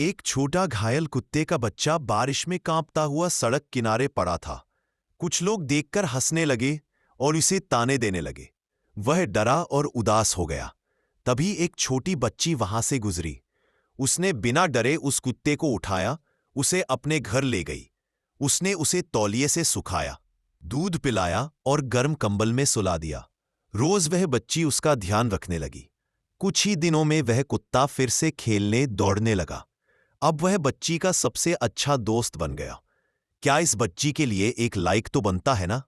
एक छोटा घायल कुत्ते का बच्चा बारिश में कांपता हुआ सड़क किनारे पड़ा था। कुछ लोग देखकर हंसने लगे और इसे ताने देने लगे। वह डरा और उदास हो गया। तभी एक छोटी बच्ची वहां से गुजरी। उसने बिना डरे उस कुत्ते को उठाया, उसे अपने घर ले गई। उसने उसे तौलिए से सुखाया, दूध पिलाया और गर्म कंबल में सुला दिया। रोज वह बच्ची उसका ध्यान रखने लगी। कुछ ही दिनों में वह कुत्ता फिर से खेलने दौड़ने लगा। अब वह बच्ची का सबसे अच्छा दोस्त बन गया। क्या इस बच्ची के लिए एक लाइक तो बनता है ना?